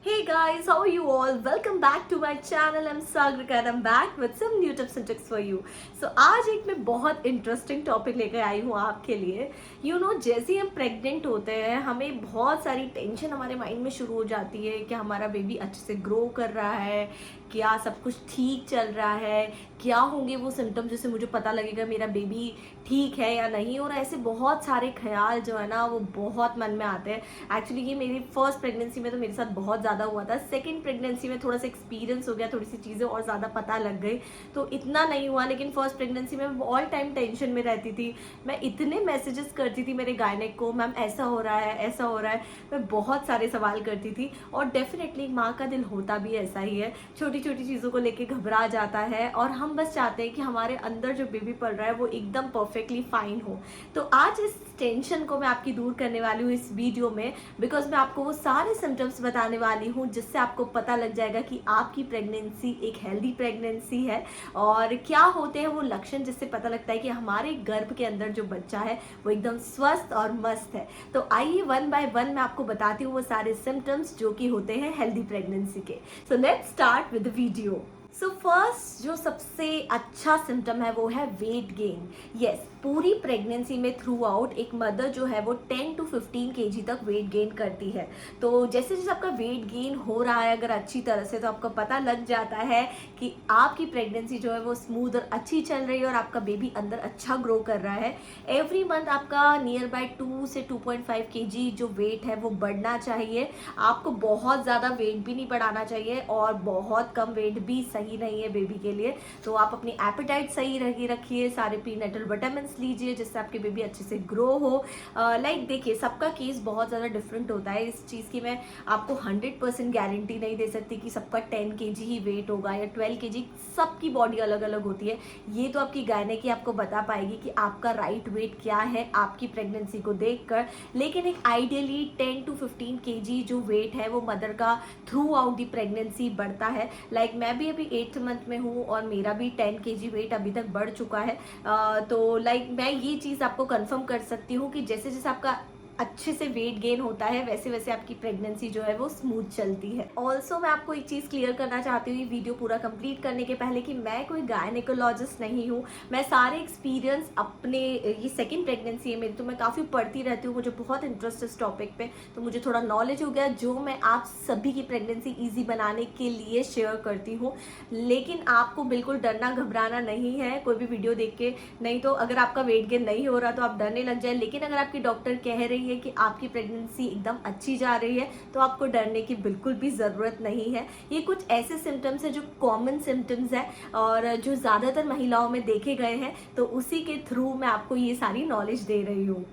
Hey guys, how are you all? Welcome back to my channel. I'm Sagrika and I'm back with some new tips and tricks for you. So आज एक मैं बहुत interesting topic लेकर आई हूँ आपके लिए. जैसे ही हम प्रेग्नेंट होते हैं हमें बहुत सारी टेंशन हमारे माइंड में शुरू हो जाती है कि हमारा बेबी अच्छे से ग्रो कर रहा है, क्या सब कुछ ठीक चल रहा है, क्या होंगे वो सिम्टम जिससे मुझे पता लगेगा मेरा बेबी ठीक है या नहीं. और ऐसे बहुत सारे ख्याल जो है ना वो बहुत मन में आते हैं. एक्चुअली ये मेरी फर्स्ट प्रेगनेंसी में तो मेरे साथ बहुत ज़्यादा हुआ था. सेकेंड प्रेगनेंसी में थोड़ा सा एक्सपीरियंस हो गया, थोड़ी सी चीज़ें और ज़्यादा पता लग गई तो इतना नहीं हुआ. लेकिन फर्स्ट प्रेगनेंसी में ऑल टाइम टेंशन में रहती थी. मैं इतने मैसेजेस करती थी मेरे गायनेक को, मैम ऐसा हो रहा है ऐसा हो रहा है. मैं बहुत सारे सवाल करती थी और डेफिनेटली माँ का दिल होता भी ऐसा ही है. छोटी छोटी चीज़ों को लेके घबरा जाता है और हम बस चाहते हैं कि हमारे अंदर जो बेबी पल रहा है वो एकदम परफेक्टली फाइन हो. तो आज इस टेंशन को मैं आपकी दूर करने वाली हूँ इस वीडियो में, बिकॉज मैं आपको वो सारे सिम्टम्स बताने वाली हूँ जिससे आपको पता लग जाएगा कि आपकी प्रेगनेंसी एक हेल्दी प्रेगनेंसी है और क्या होते हैं वो लक्षण जिससे पता लगता है कि हमारे गर्भ के अंदर जो बच्चा है वो एकदम स्वस्थ और मस्त है. तो आइए वन बाय वन मैं आपको बताती हूँ वो सारे सिम्टम्स जो कि होते हैं हेल्दी प्रेगनेंसी के. So let's start with the video. So first जो सबसे अच्छा सिम्टम है वो है वेट गेन. यस, पूरी प्रेगनेंसी में थ्रू आउट एक मदर जो है वो 10 to 15 kg तक वेट गेन करती है. तो जैसे जैसे आपका वेट गेन हो रहा है अगर अच्छी तरह से, तो आपको पता लग जाता है कि आपकी प्रेगनेंसी जो है वो स्मूथ और अच्छी चल रही है और आपका बेबी अंदर अच्छा ग्रो कर रहा है. एवरी मंथ आपका नियर बाय 2 से 2.5 kg जो वेट है वो बढ़ना चाहिए. आपको बहुत ज़्यादा वेट भी नहीं बढ़ाना चाहिए और बहुत कम वेट भी सही नहीं है बेबी के लिए. तो आप अपनी एपेटाइट सही रखिए, सारे प्रीनेटल विटामिन लीजिए जिससे आपके बेबी अच्छे से ग्रो हो. देखिए, सबका केस बहुत ज़्यादा डिफरेंट होता है. इस चीज़ की मैं आपको 100% गारंटी नहीं दे सकती कि सबका 10 kg ही वेट होगा या 12 kg. सबकी बॉडी अलग अलग होती है. ये तो आपकी गायनेक ही आपको बता पाएगी कि आपका राइट वेट क्या है आपकी प्रेगनेंसी को देखकर. लेकिन एक आइडियली 10 to 15 kg जो वेट है वो मदर का थ्रू आउट दी प्रेगनेंसी बढ़ता है. मैं भी अभी 8th मंथ में हूँ और मेरा भी 10 kg वेट अभी तक बढ़ चुका है. तो मैं ये चीज़ आपको कंफर्म कर सकती हूँ कि जैसे जैसे आपका अच्छे से वेट गेन होता है वैसे वैसे आपकी प्रेगनेंसी जो है वो स्मूथ चलती है. ऑल्सो मैं आपको एक चीज़ क्लियर करना चाहती हूँ ये वीडियो पूरा कंप्लीट करने के पहले कि मैं कोई गायनेकोलॉजिस्ट नहीं हूँ. मैं सारे एक्सपीरियंस अपने ये सेकेंड प्रेगनेंसी है मेरी, तो मैं काफ़ी पढ़ती रहती हूँ, मुझे बहुत इंटरेस्ट है इस टॉपिक पे, तो मुझे थोड़ा नॉलेज हो गया जो मैं आप सभी की प्रेगनेंसी ईजी बनाने के लिए शेयर करती हूँ. लेकिन आपको बिल्कुल डरना घबराना नहीं है कोई भी वीडियो देख के. नहीं तो अगर आपका वेट गेन नहीं हो रहा तो आप डरने लग जाए, लेकिन अगर आपकी डॉक्टर कह रही है कि आपकी प्रेगनेंसी एकदम अच्छी जा रही है तो आपको डरने की बिल्कुल भी ज़रूरत नहीं है. ये कुछ ऐसे सिम्टम्स हैं जो कॉमन सिम्टम्स है और जो ज़्यादातर महिलाओं में देखे गए हैं, तो उसी के थ्रू मैं आपको ये सारी नॉलेज दे रही हूँ.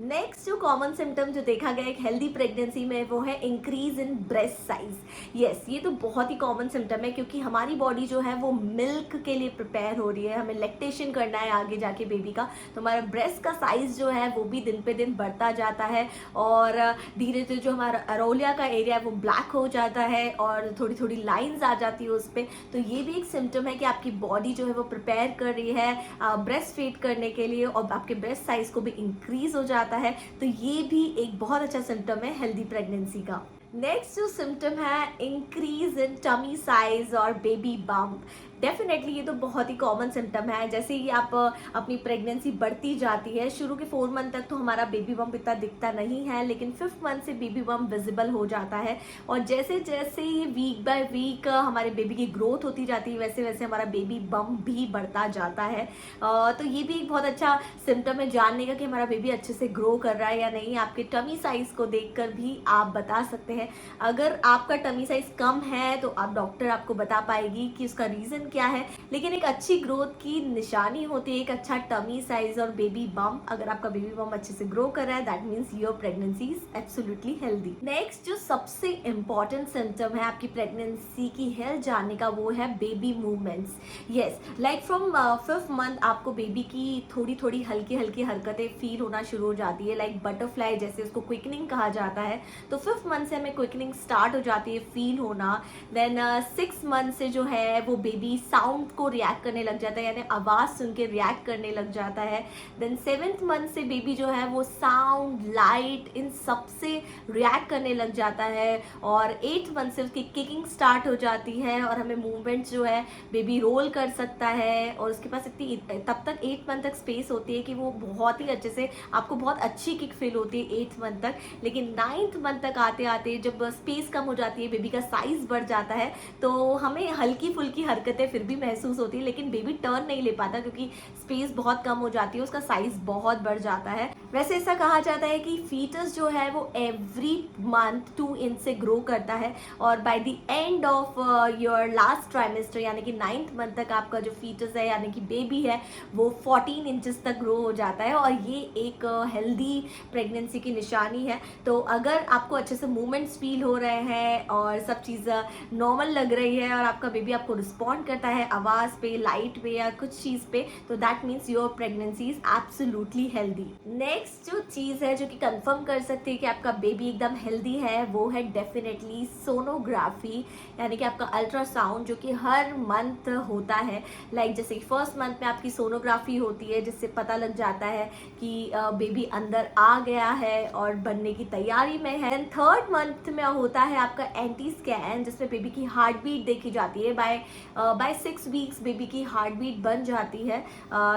नेक्स्ट जो कॉमन सिम्टम जो देखा गया एक हेल्दी प्रेगनेंसी में वो है increase in breast size. Yes, ये तो बहुत ही कॉमन सिम्टम है क्योंकि हमारी बॉडी जो है वो मिल्क के लिए प्रिपेयर हो रही है, हमें लैक्टेशन करना है आगे जाके बेबी का. तो हमारा ब्रेस्ट का साइज जो है वो भी दिन पे दिन बढ़ता जाता है और धीरे धीरे जो हमारा अरोलिया का एरिया है वो ब्लैक हो जाता है और थोड़ी थोड़ी लाइंस आ जाती है उस पर. तो ये भी एक सिम्टम है कि आपकी बॉडी जो है वो प्रिपेयर कर रही है ब्रेस्ट फीड करने के लिए और आपके ब्रेस्ट साइज को भी इंक्रीज हो जाता है. तो ये भी एक बहुत अच्छा सिम्टम है हेल्दी प्रेगनेंसी का. नेक्स्ट जो सिम्टम है इंक्रीज इन टमी साइज और बेबी बम्प. डेफिनेटली ये तो बहुत ही कॉमन सिम्टम है. जैसे ही आप अपनी प्रेगनेंसी बढ़ती जाती है, शुरू के 4 मंथ तक तो हमारा बेबी बम्प इतना दिखता नहीं है, लेकिन 5th मंथ से बेबी बम्प विजिबल हो जाता है और जैसे जैसे ये वीक बाय वीक हमारे बेबी की ग्रोथ होती जाती है वैसे वैसे हमारा बेबी बम्प भी बढ़ता जाता है. तो ये भी एक बहुत अच्छा सिम्टम है जानने का कि हमारा बेबी अच्छे से ग्रो कर रहा है या नहीं. आपके टमी साइज को देखकर भी आप बता सकते हैं. अगर आपका टमी साइज कम है तो आप डॉक्टर आपको बता पाएगी कि उसका रीजन क्या है. लेकिन एक अच्छी ग्रोथ की निशानी होती है एक अच्छा टमी साइज और बेबी बम्प. अगर आपका बेबी बम्प अच्छे से ग्रो कर रहा है that means your pregnancy is absolutely healthy. Next जो सबसे इंपॉर्टेंट सिम्टम है आपकी प्रेगनेंसी की हेल्थ जानने का वो है baby movements. Yes, from 5th month आपको बेबी की थोड़ी थोड़ी हल्की हल्की हरकतें फील होना शुरू हो जाती है. बटरफ्लाई जैसे उसको क्विकनिंग कहा जाता है. तो 5th मंथ से हमें क्विकनिंग स्टार्ट हो जाती है फील होना. देन 6 मंथ से जो है वो बेबी साउंड को रिएक्ट करने लग जाता है, यानी आवाज़ सुन के रिएक्ट करने लग जाता है। देन 7th मंथ से बेबी जो है वो साउंड, लाइट, इन सब से रिएक्ट करने लग जाता है। और 8th मंथ से उसकी किकिंग स्टार्ट हो जाती है और हमें मूवमेंट्स जो है बेबी रोल कर सकता है। और उसके पास इतनी तब तक 8 मंथ तक स्पेस होती है कि वो बहुत ही अच्छे से, आपको बहुत अच्छी किक फील होती है 8th मंथ तक। लेकिन 9th मंथ तक आते आते जब स्पेस कम हो जाती है, बेबी का साइज बढ़ जाता है, तो हमें हल्की फुल्की हरकतें फिर भी महसूस होती है, लेकिन बेबी टर्न नहीं ले पाता क्योंकि स्पेस बहुत कम हो जाती है, उसका साइज बहुत बढ़ जाता है। वैसे ऐसा कहा जाता है कि फीटस जो है वो एवरी मंथ 2 इंच से ग्रो करता है और by the end of your last trimester यानी कि 9th मंथ तक आपका जो फीटस है यानी कि बेबी है वो 14 इंचेस तक ग्रो हो जाता है। और ये एक हेल्दी प्रेगनेंसी की निशानी है। तो अगर आपको अच्छे से मूवमेंट्स फील हो रहे हैं और सब चीज़ नॉर्मल लग रही है और आपका बेबी आपको रिस्पॉन्ड करता है आवाज़ पे, लाइट पे या कुछ चीज़ पे, तो that means your pregnancy is absolutely healthy. Next जो चीज़ है जो कि कंफर्म कर सकती है कि आपका बेबी एकदम हेल्दी है वो है डेफिनेटली सोनोग्राफी, यानी कि आपका अल्ट्रासाउंड जो कि हर मंथ होता है। लाइक जैसे फर्स्ट मंथ में आपकी सोनोग्राफी होती है जिससे पता लग जाता है कि बेबी अंदर आ गया है और बनने की तैयारी में है। देन 3rd मंथ में होता है आपका एंटी स्कैन जिसमें बेबी की हार्ट बीट देखी जाती है। बाय 6 वीक्स बेबी की हार्ट बीट बन जाती है।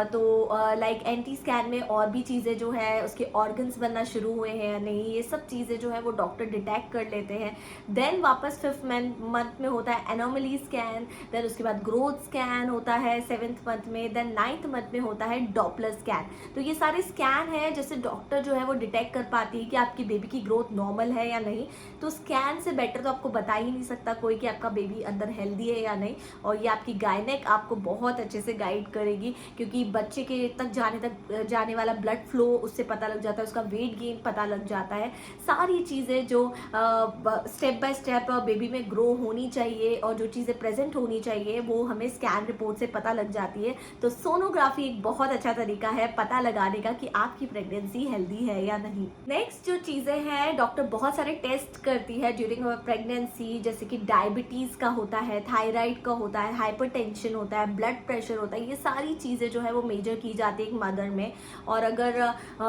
तो लाइक एंटी स्कैन में और भी चीज़ें जो है उसके ऑर्गन्स बनना शुरू हुए हैं या नहीं, ये सब चीज़ें जो है वो डॉक्टर डिटेक्ट कर लेते हैं। देन वापस 5th मंथ में होता है एनोमली स्कैन। देन उसके बाद ग्रोथ स्कैन होता है 7th मंथ में। देन 9th मंथ में होता है डॉपलर स्कैन। तो ये सारे स्कैन है जैसे डॉक्टर जो है वो डिटेक्ट कर पाती है कि आपकी बेबी की ग्रोथ नॉर्मल है या नहीं। तो स्कैन से बेटर तो आपको बता ही नहीं सकता कोई कि आपका बेबी अंदर हेल्दी है या नहीं। और ये आपकी गायनेक आपको बहुत अच्छे से गाइड करेगी क्योंकि बच्चे के तक जाने वाला ब्लड फ्लो उससे पता लग जाता है, उसका वेट गेन पता लग जाता है। सारी चीज़ें जो स्टेप बाय स्टेप बेबी में ग्रो होनी चाहिए और जो चीज़ें प्रेजेंट होनी चाहिए वो हमें स्कैन रिपोर्ट से पता लग जाती है। तो सोनोग्राफी एक बहुत अच्छा तरीका है पता लगाने का कि आपकी प्रेगनेंसी हेल्दी है या नहीं। नेक्स्ट जो चीज़ें हैं, डॉक्टर बहुत सारे टेस्ट करती है ड्यूरिंग प्रेगनेंसी, जैसे कि डायबिटीज़ का होता है, थायराइड का होता है, हाइपरटेंशन होता है, ब्लड प्रेशर होता है। ये सारी चीज़ें जो है वो मेजर की जाती है एक मदर में। और अगर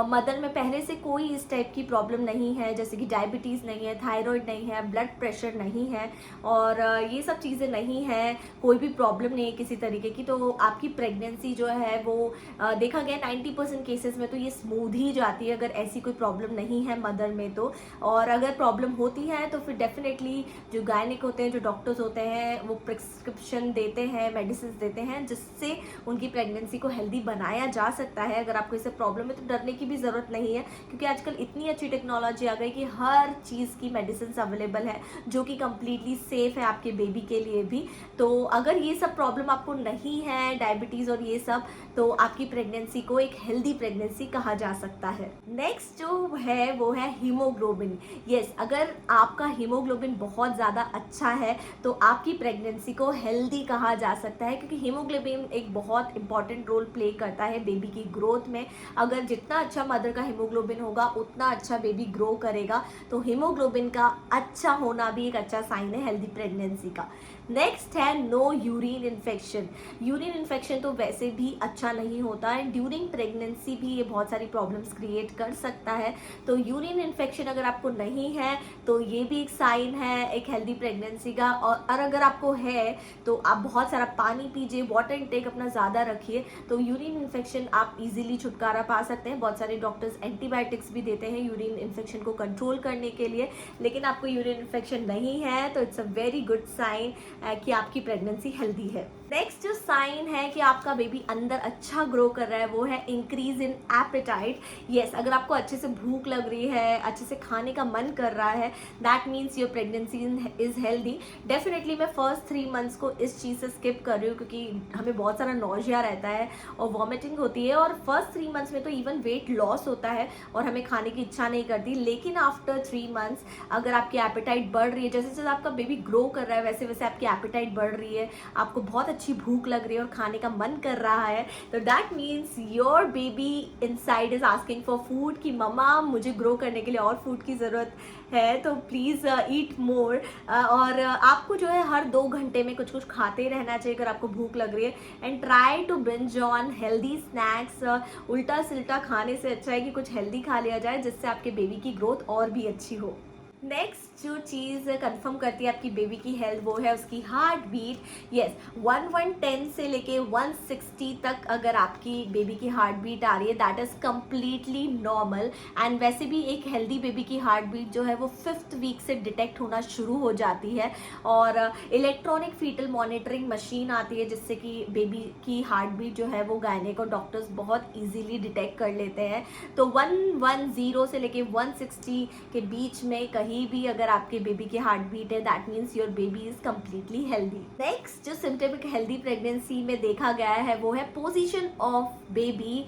मदर में पहले से कोई इस टाइप की प्रॉब्लम नहीं है, जैसे कि डायबिटीज़ नहीं है, थायराइड नहीं है, ब्लड प्रेशर नहीं है और ये सब चीज़ें नहीं है, कोई भी प्रॉब्लम नहीं है किसी तरीके की, तो आपकी प्रेगनेंसी जो है वो देखा गया 90% केसेस में तो ये स्मूथ ही जाती है अगर ऐसी कोई प्रॉब्लम नहीं है मदर में तो। और अगर प्रॉब्लम होती है तो फिर डेफिनेटली जो गायनिक होते हैं, जो डॉक्टर्स होते हैं, वो प्रिस्क्रिप्शन देते हैं, मेडिसिन देते हैं जिससे उनकी प्रेगनेंसी को हेल्दी बनाया जा सकता है। अगर आपको इससे प्रॉब्लम है तो डरने की भी ज़रूरत नहीं है क्योंकि आजकल इतनी अच्छी टेक्नोलॉजी आ गई कि हर चीज़ की मेडिसिन अवेलेबल है जो कि कम्प्लीटली सेफ है आपके बेबी के लिए भी। तो अगर ये सब प्रॉब्लम आपको नहीं है, डायबिटीज़ और ये सब, तो आपकी प्रेगनेंसी को एक हेल्दी प्रेगनेंसी कहा जा सकता है। नेक्स्ट जो है वो है हीमोग्लोबिन। यस, अगर आपका हीमोग्लोबिन बहुत ज़्यादा अच्छा है तो आपकी प्रेगनेंसी को हेल्दी कहा जा सकता है क्योंकि हीमोग्लोबिन एक बहुत इंपॉर्टेंट रोल प्ले करता है बेबी की ग्रोथ में। अगर जितना अच्छा मदर का हीमोग्लोबिन होगा उतना अच्छा बेबी ग्रो करेगा। तो हीमोग्लोबिन का अच्छा होना भी एक अच्छा साइन है हेल्दी प्रेगनेंसी का। नेक्स्ट है no urine infection. Urine infection तो वैसे भी अच्छा नहीं होता है, ड्यूरिंग प्रेगनेंसी भी ये बहुत सारी प्रॉब्लम्स क्रिएट कर सकता है। तो यूरिन इन्फेक्शन अगर आपको नहीं है तो ये भी एक साइन है एक हेल्दी प्रेगनेंसी का। और अगर आपको है तो आप बहुत सारा पानी पीजिए, वाटर इंटेक अपना ज़्यादा रखिए, तो यूरिन इन्फेक्शन आप इजीली छुटकारा पा सकते हैं। बहुत सारे डॉक्टर्स एंटीबायोटिक्स भी देते हैं यूरिन इन्फेक्शन को कंट्रोल करने के लिए, लेकिन आपको यूरिन इन्फेक्शन नहीं है तो it's a very good sign कि आपकी प्रेगनेंसी हेल्दी है। नेक्स्ट जो साइन है कि आपका बेबी अंदर अच्छा ग्रो कर रहा है वो है इंक्रीज इन एपेटाइट। यस, अगर आपको अच्छे से भूख लग रही है, अच्छे से खाने का मन कर रहा है, that means your pregnancy is healthy. Definitely मैं फर्स्ट 3 मंथ्स को इस चीज़ से स्किप कर रही हूँ क्योंकि हमें बहुत सारा नौजिया रहता है और वॉमिटिंग होती है और फर्स्ट 3 मंथ्स में तो इवन वेट लॉस होता है और हमें खाने की इच्छा नहीं करती। लेकिन आफ्टर 3 मंथ्स अगर आपकी एपेटाइट बढ़ रही है, जैसे जैसे आपका बेबी ग्रो कर रहा है वैसे वैसे आपकी एपेटाइट बढ़ रही है, आपको बहुत अच्छी भूख लग रही है और खाने का मन कर रहा है, तो that means your baby inside is asking for food कि मम्मा मुझे ग्रो करने के लिए और फूड की ज़रूरत है, तो प्लीज़ ईट मोर। और आपको जो है हर 2 घंटे में कुछ कुछ खाते रहना चाहिए अगर आपको भूख लग रही है। And try to binge on healthy snacks. उल्टा सिल्टा खाने से अच्छा है कि कुछ हेल्दी खा लिया जाए, जिससे आपके बेबी की ग्रोथ और भी अच्छी हो। नेक्स्ट जो चीज़ कंफर्म करती है आपकी बेबी की हेल्थ, वो है उसकी हार्ट बीट। यस, 110 से लेके 160 तक अगर आपकी बेबी की हार्ट बीट आ रही है, that is completely normal. And वैसे भी एक हेल्दी बेबी की हार्ट बीट जो है वो 5th वीक से डिटेक्ट होना शुरू हो जाती है। और इलेक्ट्रॉनिक फीटल मॉनिटरिंग मशीन आती है, जिससे कि बेबी की हार्ट बीट जो है वो गायनेक और डॉक्टर्स बहुत ईजीली डिटेक्ट कर लेते हैं। तो 110 से लेके 160 के बीच में कहीं भी अगर आपके बेबी की हार्ट बीट है, that means your baby is completely healthy. Next जो सिम्टम एक हेल्दी प्रेगनेंसी में देखा गया है वो है position of baby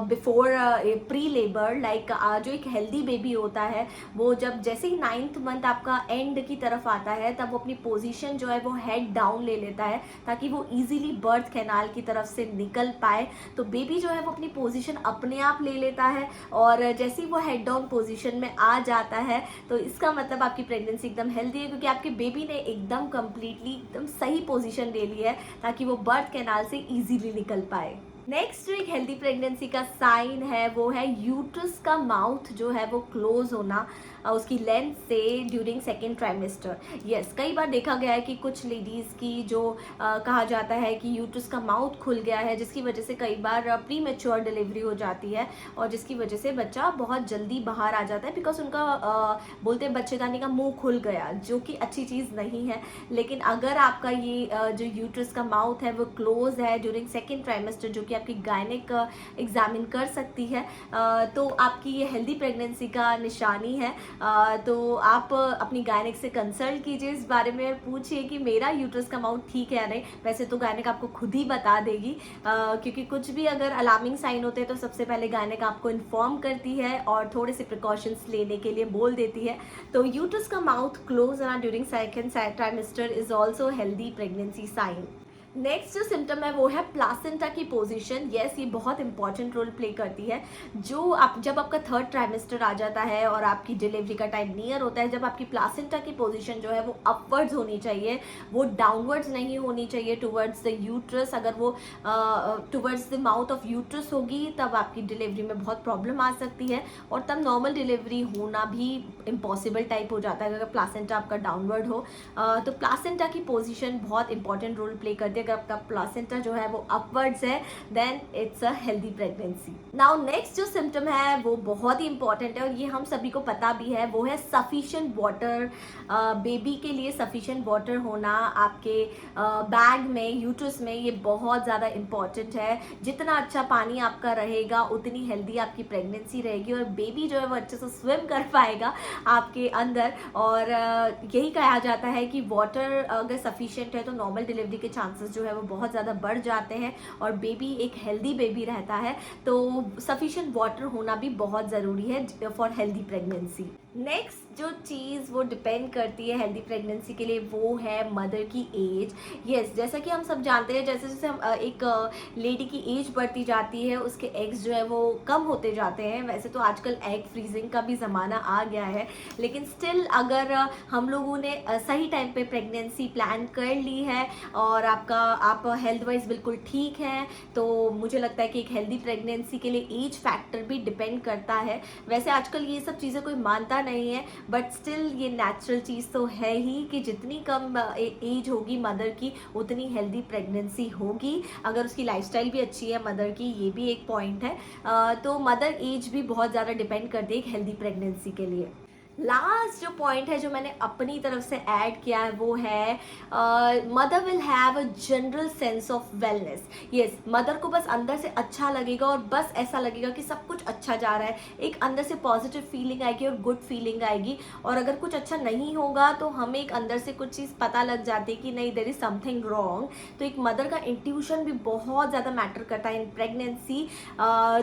before pre labour. Like जो एक हेल्दी बेबी होता है वो जब जैसे ही 9th मंथ आपका एंड की तरफ आता है, तब वो अपनी पोजीशन जो है वो हेड डाउन ले लेता है, ताकि वो इजीली बर्थ कैनाल की तरफ से निकल पाए। तो बेबी जो है वो अपनी पोजीशन अपने आप ले लेता है, और जैसे ही वो हेड डाउन पोजीशन में आ जाता है, तो इसका मतलब आपकी प्रेगनेंसी एकदम हेल्दी है, क्योंकि आपके बेबी ने एकदम कंप्लीटली एकदम सही पोजीशन ले ली है, ताकि वो बर्थ कैनाल से इजीली निकल पाए। नेक्स्ट जो एक हेल्दी प्रेगनेंसी का साइन है वो है यूट्रस का माउथ जो है वो क्लोज होना उसकी लेंथ से ड्यूरिंग सेकेंड ट्राइमेस्टर। यस, कई बार देखा गया है कि कुछ लेडीज़ की जो कहा जाता है कि यूट्रस का माउथ खुल गया है, जिसकी वजह से कई बार प्री मैच्योर डिलीवरी हो जाती है, और जिसकी वजह से बच्चा बहुत जल्दी बाहर आ जाता है, बिकॉज उनका बोलते हैं बच्चेदानी का मुंह खुल गया, जो कि अच्छी चीज़ नहीं है। लेकिन अगर आपका ये जो यूट्रस का माउथ है वो क्लोज है ड्यूरिंग सेकेंड ट्राइमेस्टर, जो कि आपकी गायनेक एग्जामिन कर सकती है, तो आपकी ये हेल्दी प्रेगनेंसी का निशानी है। तो आप अपनी गायनेक से कंसल्ट कीजिए इस बारे में, पूछिए कि मेरा यूट्रस का माउथ ठीक है या नहीं। वैसे तो गायनेक आपको खुद ही बता देगी, क्योंकि कुछ भी अगर अलार्मिंग साइन होते हैं तो सबसे पहले गायनेक आपको इन्फॉर्म करती है और थोड़े से प्रिकॉशंस लेने के लिए बोल देती है। तो यूट्रस का माउथ क्लोज रहना during second trimester is also healthy pregnancy sign. Next जो सिम्टम है वो है प्लासेंटा की पोजीशन। यस, ये बहुत इंपॉर्टेंट रोल प्ले करती है। जब आपका 3rd ट्राइमेस्टर आ जाता है और आपकी डिलीवरी का टाइम नियर होता है, जब आपकी प्लासेंटा की पोजीशन जो है वो अपवर्ड्स होनी चाहिए, वो डाउनवर्ड्स नहीं होनी चाहिए टुवर्ड्स द यूट्रस। अगर वो towards the mouth of uterus होगी, तब आपकी डिलीवरी में बहुत प्रॉब्लम आ सकती है, और तब नॉर्मल डिलीवरी होना भी इम्पॉसिबल टाइप हो जाता है अगर प्लासेंटा आपका डाउनवर्ड हो। तो प्लासेंटा की पोजीशन बहुत इंपॉर्टेंट रोल प्ले करती है। अगर आपका प्लासेंटा जो है वो अपवर्ड्स है, then it's a healthy pregnancy. Now next जो सिम्टम है वो बहुत ही इंपॉर्टेंट है, और ये हम सभी को पता भी है, वो है सफिशिएंट वाटर। बेबी के लिए सफिशिएंट वाटर होना आपके बैग में, यूट्रस में, ये बहुत ज़्यादा इंपॉर्टेंट है। जितना अच्छा पानी आपका रहेगा, उतनी हेल्दी आपकी प्रेगनेंसी रहेगी, और बेबी जो है वो अच्छे से स्विम कर पाएगा आपके अंदर। और यही कहा जाता है कि वाटर अगर सफिशिएंट है तो नॉर्मल डिलीवरी के चांसेस जो है वो बहुत ज़्यादा बढ़ जाते हैं, और बेबी एक हेल्दी बेबी रहता है। तो सफिशिएंट वाटर होना भी बहुत ज़रूरी है फॉर हेल्दी प्रेगनेंसी। नेक्स्ट जो चीज़ वो डिपेंड करती है हेल्दी प्रेगनेंसी के लिए, वो है मदर की एज। यस, जैसा कि हम सब जानते हैं, जैसे जैसे हम एक लेडी की एज बढ़ती जाती है, उसके एग्स जो है वो कम होते जाते हैं। वैसे तो आजकल एग फ्रीजिंग का भी ज़माना आ गया है, लेकिन स्टिल अगर हम लोगों ने सही टाइम पे प्रेगनेंसी प्लान कर ली है और आप हेल्थ वाइज बिल्कुल ठीक हैं, तो मुझे लगता है कि एक हेल्दी प्रेगनेंसी के लिए एज फैक्टर भी डिपेंड करता है। वैसे आजकल ये सब चीज़ें कोई मानता नहीं है, बट स्टिल ये नेचुरल चीज़ तो है ही कि जितनी कम एज होगी मदर की, उतनी हेल्दी प्रेगनेंसी होगी। अगर उसकी लाइफस्टाइल भी अच्छी है मदर की, ये भी एक पॉइंट है। तो मदर एज भी बहुत ज़्यादा डिपेंड करती है एक हेल्दी प्रेगनेंसी के लिए। लास्ट जो पॉइंट है जो मैंने अपनी तरफ से ऐड किया है वो है mother will have a general sense of wellness. Yes, mother को बस अंदर से अच्छा लगेगा, और बस ऐसा लगेगा कि सब कुछ अच्छा जा रहा है। एक अंदर से पॉजिटिव फीलिंग आएगी और गुड फीलिंग आएगी। और अगर कुछ अच्छा नहीं होगा तो हमें एक अंदर से कुछ चीज़ पता लग जाती है कि नहीं, देयर इज समथिंग रॉन्ग। तो एक मदर का इंट्यूशन भी बहुत ज़्यादा मैटर करता है इन प्रेगनेंसी।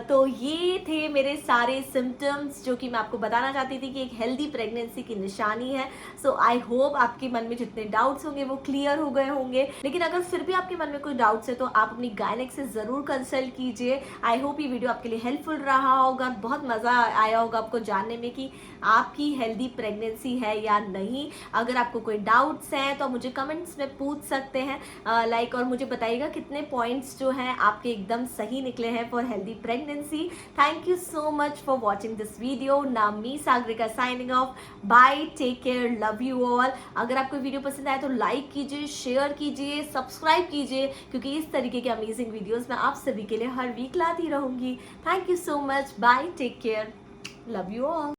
तो ये थे मेरे सारे सिम्टम्स जो कि मैं आपको बताना चाहती थी कि एक हेल्दी हेल्दी प्रेगनेंसी की निशानी है। सो आई होप आपके मन में जितने डाउट्स होंगे वो क्लियर हो गए होंगे। लेकिन अगर फिर भी आपके मन में कोई डाउट्स है तो आप अपनी गायनेक से ज़रूर कंसल्ट कीजिए। आई होप ये वीडियो आपके लिए हेल्पफुल रहा होगा, बहुत मज़ा आया होगा आपको जानने में कि आपकी हेल्दी प्रेगनेंसी है या नहीं। अगर आपको कोई डाउट्स हैं तो आप मुझे कमेंट्स में पूछ सकते हैं लाइक, और मुझे बताइएगा कितने पॉइंट्स जो हैं आपके एकदम सही निकले हैं for healthy pregnancy. Thank you so much for watching this video. नाम मी Sagarika signing off. Bye, take care, love you all. अगर आपको वीडियो पसंद आए तो लाइक कीजिए, शेयर कीजिए, सब्सक्राइब कीजिए, क्योंकि इस तरीके के अमेजिंग वीडियोस मैं आप सभी के लिए हर वीक लाती रहूंगी। Thank you so much. Bye, take care, love you all.